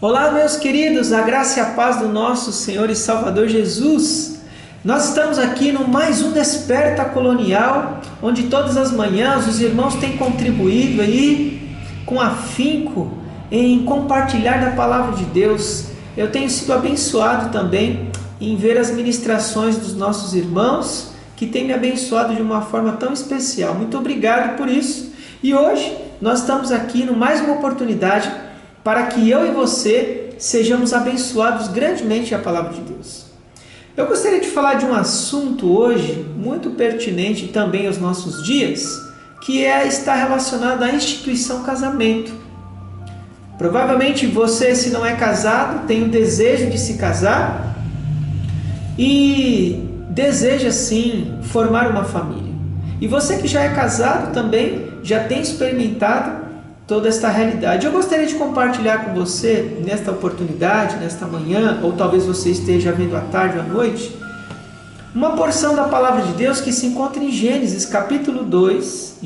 Olá, meus queridos, a graça e a paz do nosso Senhor e Salvador Jesus. Nós estamos aqui no mais um Desperta Colonial, onde todas as manhãs os irmãos têm contribuído aí com afinco em compartilhar da palavra de Deus. Eu tenho sido abençoado também em ver as ministrações dos nossos irmãos, que têm me abençoado de uma forma tão especial. Muito obrigado por isso. E hoje nós estamos aqui no mais uma oportunidade para que eu e você sejamos abençoados grandemente a palavra de Deus. Eu gostaria de falar de um assunto hoje muito pertinente também aos nossos dias, que está relacionado à instituição casamento. Provavelmente você, se não é casado, tem o desejo de se casar e deseja sim formar uma família. E você que já é casado também já tem experimentado toda esta realidade. Eu gostaria de compartilhar com você, nesta oportunidade, nesta manhã, ou talvez você esteja vendo à tarde ou à noite, uma porção da palavra de Deus que se encontra em Gênesis, capítulo 2,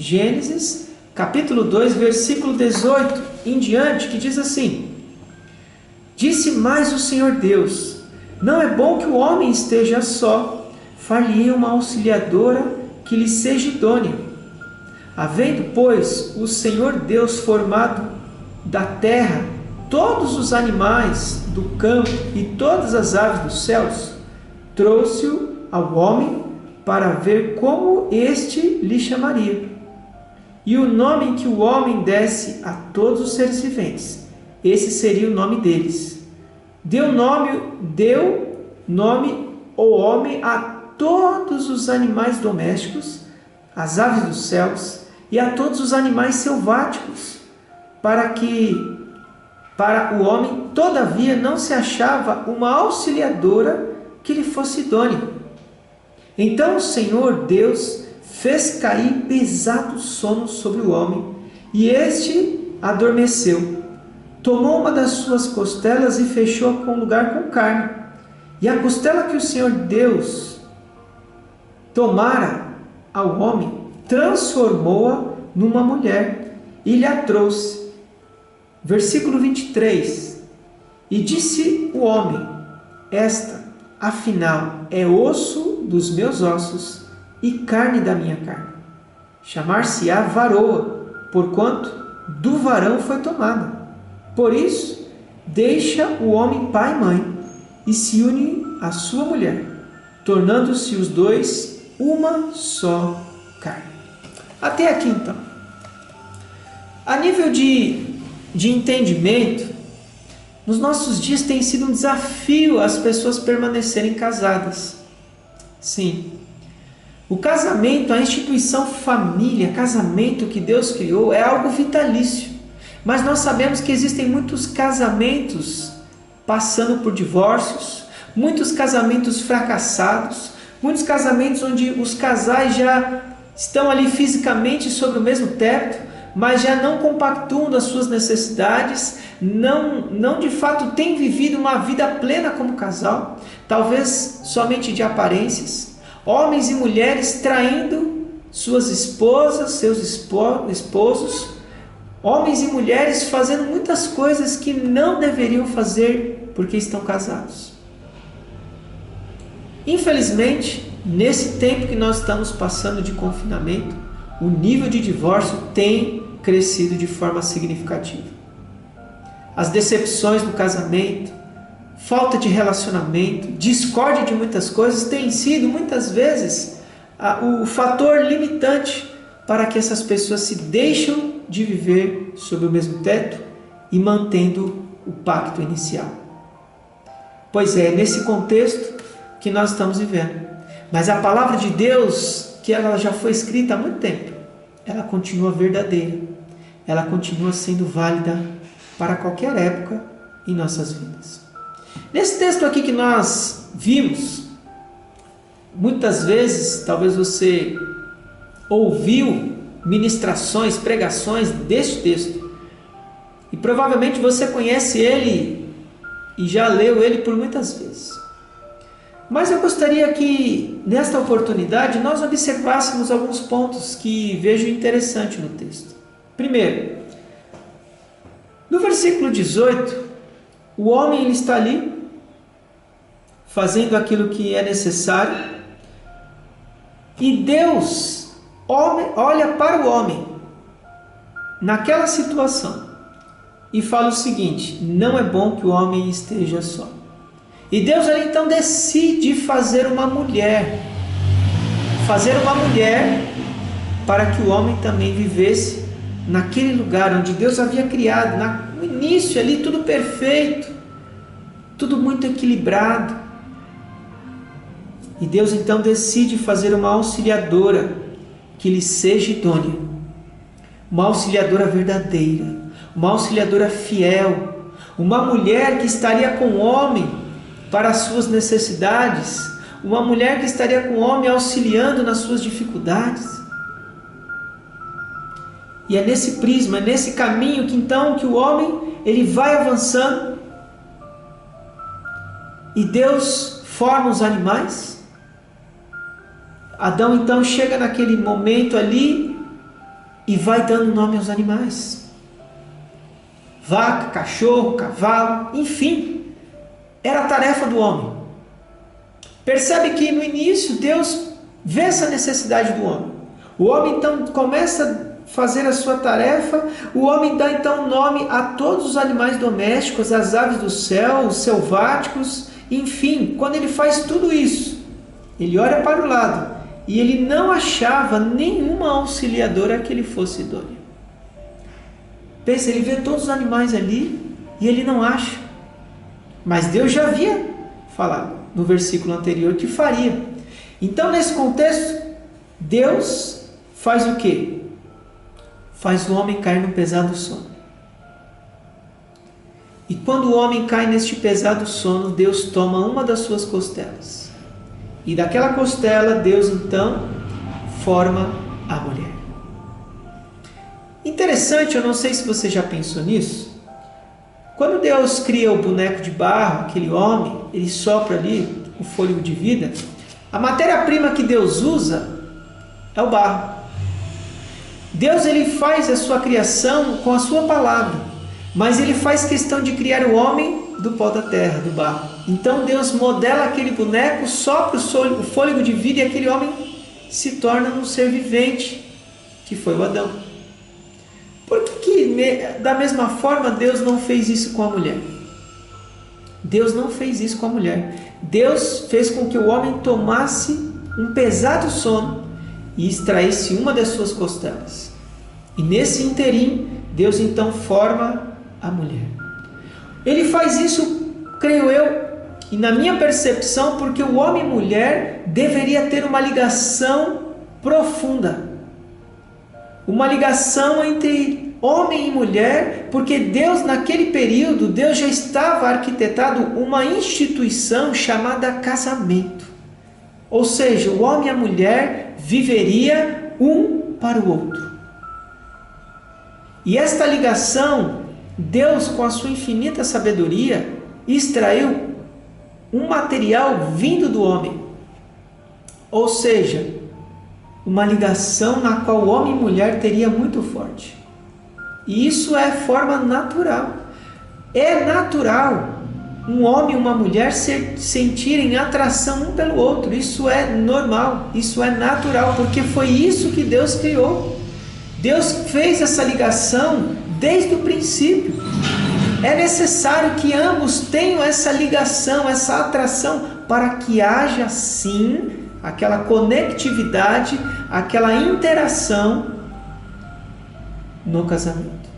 versículo 18 em diante, que diz assim: Disse mais o Senhor Deus, não é bom que o homem esteja só, far-lhe-ei uma auxiliadora que lhe seja idônea. Havendo, pois, o Senhor Deus formado da terra todos os animais do campo e todas as aves dos céus, trouxe-o ao homem para ver como este lhe chamaria. E o nome que o homem desse a todos os seres viventes, esse seria o nome deles. Deu nome o homem a todos os animais domésticos, às aves dos céus e a todos os animais selváticos, para o homem, todavia, não se achava uma auxiliadora que lhe fosse idônea. Então o Senhor Deus fez cair pesado sono sobre o homem, e este adormeceu. Tomou uma das suas costelas e fechou-a com lugar com carne. E a costela que o Senhor Deus tomara ao homem, transformou-a numa mulher e lhe a trouxe. Versículo 23. E disse o homem: Esta, afinal, é osso dos meus ossos e carne da minha carne. Chamar-se-á varoa, porquanto do varão foi tomada. Por isso, deixa o homem pai e mãe e se une à sua mulher, tornando-se os dois uma só carne. Até aqui então. A nível de entendimento, nos nossos dias tem sido um desafio as pessoas permanecerem casadas. Sim. O casamento, a instituição família, casamento que Deus criou, é algo vitalício. Mas nós sabemos que existem muitos casamentos passando por divórcios, muitos casamentos fracassados, muitos casamentos onde os casais já estão ali fisicamente sobre o mesmo teto, mas já não compactuam das suas necessidades, não de fato têm vivido uma vida plena como casal, talvez somente de aparências. Homens e mulheres traindo suas esposas, seus esposos, homens e mulheres fazendo muitas coisas que não deveriam fazer porque estão casados. Infelizmente, nesse tempo que nós estamos passando de confinamento, o nível de divórcio tem crescido de forma significativa. As decepções no casamento, falta de relacionamento, discórdia de muitas coisas tem sido muitas vezes o fator limitante para que essas pessoas se deixem de viver sob o mesmo teto e mantendo o pacto inicial. Pois é, nesse contexto que nós estamos vivendo. Mas a palavra de Deus, que ela já foi escrita há muito tempo, ela continua verdadeira. Ela continua sendo válida para qualquer época em nossas vidas. Nesse texto aqui que nós vimos, muitas vezes, talvez você ouviu ministrações, pregações deste texto. E provavelmente você conhece ele e já leu ele por muitas vezes. Mas eu gostaria que, nesta oportunidade, nós observássemos alguns pontos que vejo interessante no texto. Primeiro, no versículo 18, O homem ele está ali, fazendo aquilo que é necessário, e Deus olha para o homem, naquela situação, e fala o seguinte: não é bom que o homem esteja só. E Deus ali então decide fazer uma mulher para que o homem também vivesse naquele lugar onde Deus havia criado, no início ali, tudo perfeito, tudo muito equilibrado. E Deus então decide fazer uma auxiliadora que lhe seja idônea, uma auxiliadora verdadeira, uma auxiliadora fiel, uma mulher que estaria com o homem para as suas necessidades, uma mulher que estaria com o homem auxiliando nas suas dificuldades. E é nesse prisma, é nesse caminho que o homem ele vai avançando, e Deus forma os animais. Adão então chega naquele momento ali e vai dando nome aos animais: vaca, cachorro, cavalo, enfim, era a tarefa do homem. Percebe que no início Deus vê essa necessidade do homem. O homem então começa a fazer a sua tarefa. O homem dá então nome a todos os animais domésticos, as aves do céu, os selváticos, enfim. Quando ele faz tudo isso, ele olha para o lado e ele não achava nenhuma auxiliadora que lhe fosse idônea. Pensa, ele vê todos os animais ali e ele não acha. Mas Deus já havia falado no versículo anterior que faria. Então, nesse contexto, Deus faz o quê? Faz o homem cair no pesado sono. E quando o homem cai neste pesado sono, Deus toma uma das suas costelas. E daquela costela, Deus então forma a mulher. Interessante, eu não sei se você já pensou nisso. Quando Deus cria o boneco de barro, aquele homem, ele sopra ali o fôlego de vida, a matéria-prima que Deus usa é o barro. Deus ele faz a sua criação com a sua palavra, mas ele faz questão de criar o homem do pó da terra, do barro. Então Deus modela aquele boneco, sopra o fôlego de vida e aquele homem se torna um ser vivente, que foi o Adão. Por que da mesma forma Deus não fez isso com a mulher? Deus não fez isso com a mulher. Deus fez com que o homem tomasse um pesado sono e extraísse uma das suas costelas. E nesse interim, Deus então forma a mulher. Ele faz isso, creio eu, e na minha percepção, porque o homem e mulher deveria ter uma ligação profunda. Uma ligação entre homem e mulher, porque Deus naquele período, Deus já estava arquitetado uma instituição chamada casamento. Ou seja, o homem e a mulher viveria um para o outro. E esta ligação, Deus com a sua infinita sabedoria, extraiu um material vindo do homem. Ou seja, uma ligação na qual homem e mulher teria muito forte. E isso é forma natural. É natural um homem e uma mulher sentirem atração um pelo outro. Isso é normal, isso é natural, porque foi isso que Deus criou. Deus fez essa ligação desde o princípio. É necessário que ambos tenham essa ligação, essa atração, para que haja sim aquela conectividade, aquela interação no casamento.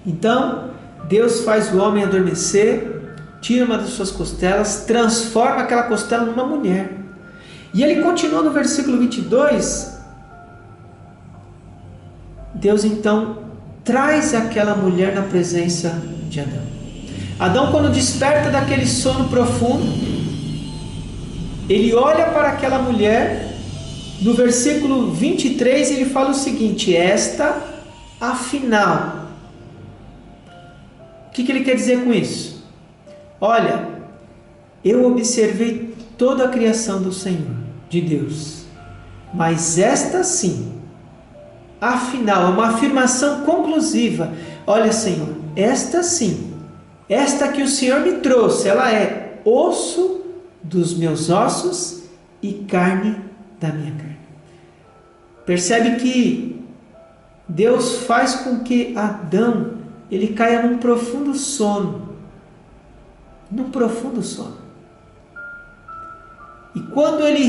Então, Deus faz o homem adormecer, tira uma das suas costelas, transforma aquela costela numa mulher. E ele continua no versículo 22. Deus então traz aquela mulher na presença de Adão. Adão, quando desperta daquele sono profundo, ele olha para aquela mulher. No versículo 23 ele fala o seguinte: esta, afinal. O que ele quer dizer com isso? Olha, eu observei toda a criação do Senhor, de Deus, mas esta sim, afinal, é uma afirmação conclusiva. Olha, Senhor, esta sim Esta que o Senhor me trouxe, ela é osso dos meus ossos e carne da minha carne. Percebe que Deus faz com que Adão ele caia num profundo sono. Num profundo sono. E quando ele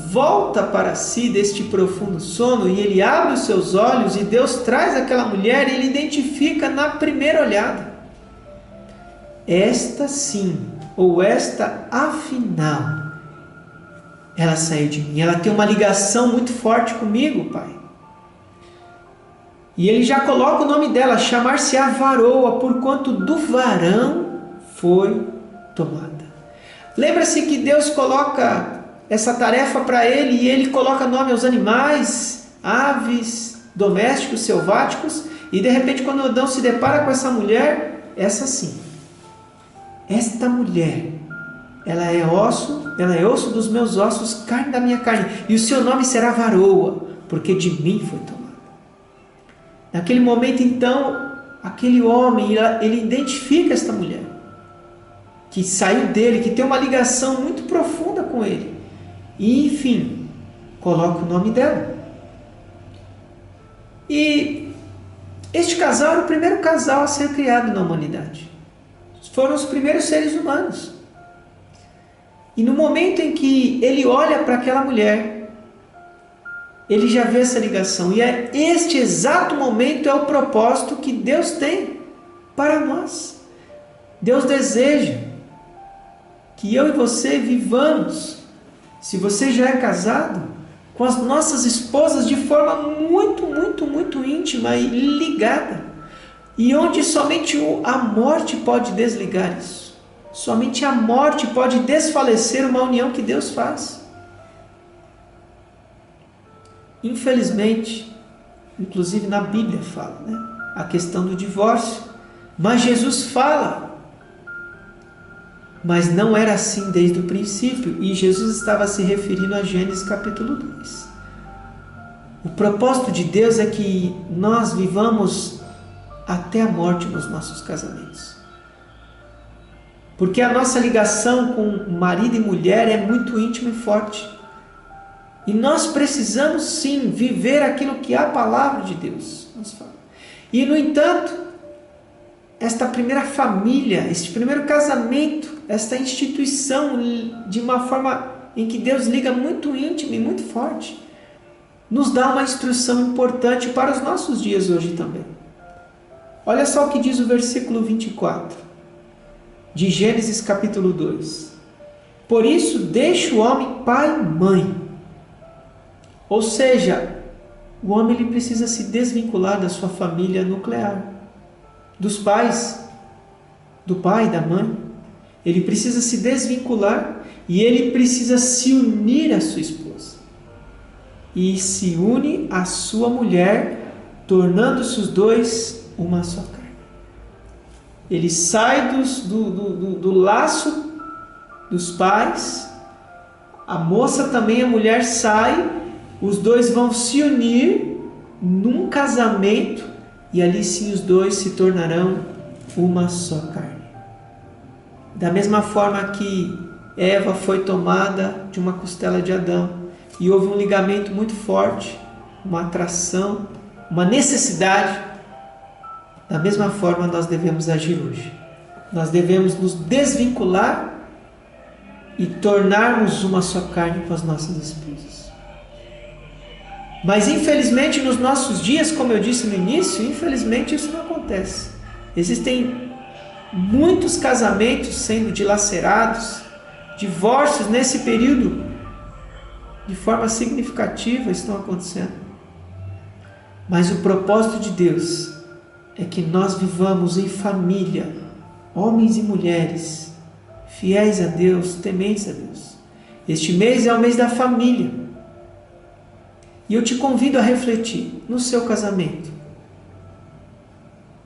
volta para si deste profundo sono e ele abre os seus olhos e Deus traz aquela mulher, ele identifica na primeira olhada. Esta sim, ou esta afinal, ela saiu de mim, ela tem uma ligação muito forte comigo, Pai. E ele já coloca o nome dela, chamar-se-á varoa, porquanto do varão foi tomada. Lembra-se que Deus coloca essa tarefa para ele e ele coloca nome aos animais, aves, domésticos, selváticos, e de repente quando Adão se depara com essa mulher, essa sim. Esta mulher, ela é osso dos meus ossos, carne da minha carne, e o seu nome será varoa, porque de mim foi tomada. Naquele momento então, aquele homem, ele identifica esta mulher, que saiu dele, que tem uma ligação muito profunda com ele. E, enfim, coloca o nome dela. E este casal era o primeiro casal a ser criado na humanidade. Foram os primeiros seres humanos. E no momento em que ele olha para aquela mulher, ele já vê essa ligação. E este exato momento é o propósito que Deus tem para nós. Deus deseja que eu e você vivamos, se você já é casado, com as nossas esposas de forma muito, muito, muito íntima e ligada. E onde somente a morte pode desligar isso. Somente a morte pode desfalecer uma união que Deus faz. Infelizmente, inclusive na Bíblia fala, né? A questão do divórcio. Mas Jesus fala. Mas não era assim desde o princípio, e Jesus estava se referindo a Gênesis capítulo 2. O propósito de Deus é que nós vivamos até a morte nos nossos casamentos. Porque a nossa ligação com marido e mulher é muito íntima e forte. E nós precisamos sim viver aquilo que a palavra de Deus nos fala. E no entanto, esta primeira família, este primeiro casamento, esta instituição de uma forma em que Deus liga muito íntimo e muito forte, nos dá uma instrução importante para os nossos dias hoje também. Olha só o que diz o versículo 24 de Gênesis capítulo 2. Por isso deixa o homem pai e mãe. Ou seja, o homem ele precisa se desvincular da sua família nuclear, dos pais, do pai e da mãe. Ele precisa se desvincular e ele precisa se unir à sua esposa. E se une à sua mulher, tornando-se os dois uma só carne. Ele sai do laço dos pais, a moça também, a mulher sai, os dois vão se unir num casamento e ali sim os dois se tornarão uma só carne. Da mesma forma que Eva foi tomada de uma costela de Adão e houve um ligamento muito forte, uma atração, uma necessidade, da mesma forma nós devemos agir hoje. Nós devemos nos desvincular e tornarmos uma só carne com as nossas esposas. Mas infelizmente nos nossos dias, como eu disse no início, infelizmente isso não acontece. Existem muitos casamentos sendo dilacerados, divórcios nesse período de forma significativa estão acontecendo. Mas o propósito de Deus é que nós vivamos em família, homens e mulheres, fiéis a Deus, tementes a Deus. Este mês é o mês da família. E eu te convido a refletir no seu casamento.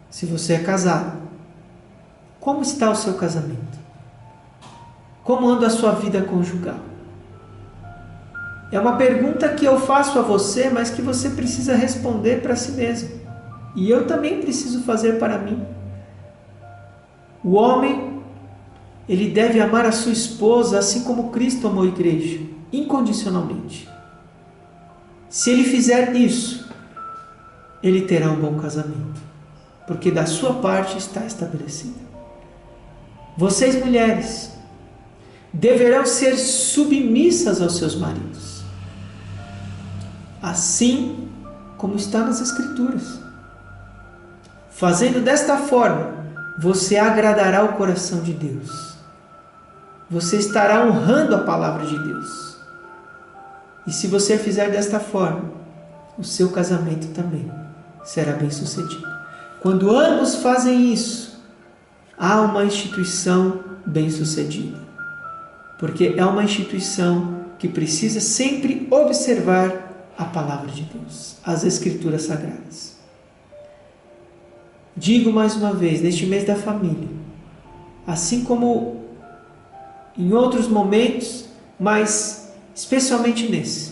Se você é casado, como está o seu casamento? Como anda a sua vida conjugal? É uma pergunta que eu faço a você, mas que você precisa responder para si mesmo. E eu também preciso fazer para mim. O homem, ele deve amar a sua esposa assim como Cristo amou a igreja, incondicionalmente. Se ele fizer isso, ele terá um bom casamento, porque da sua parte está estabelecido. Vocês, mulheres, deverão ser submissas aos seus maridos, assim como está nas Escrituras. Fazendo desta forma, você agradará o coração de Deus. Você estará honrando a palavra de Deus. E se você fizer desta forma, o seu casamento também será bem sucedido. Quando ambos fazem isso, há uma instituição bem sucedida. Porque é uma instituição que precisa sempre observar a palavra de Deus, as Escrituras Sagradas. Digo mais uma vez, neste mês da família, assim como em outros momentos, mas especialmente nesse,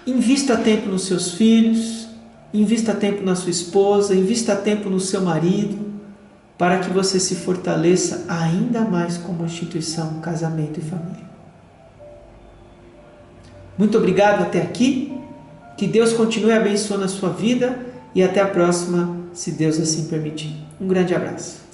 invista tempo nos seus filhos, invista tempo na sua esposa, invista tempo no seu marido, para que você se fortaleça ainda mais como instituição, casamento e família. Muito obrigado até aqui, que Deus continue abençoando a sua vida e até a próxima, se Deus assim permitir. Um grande abraço.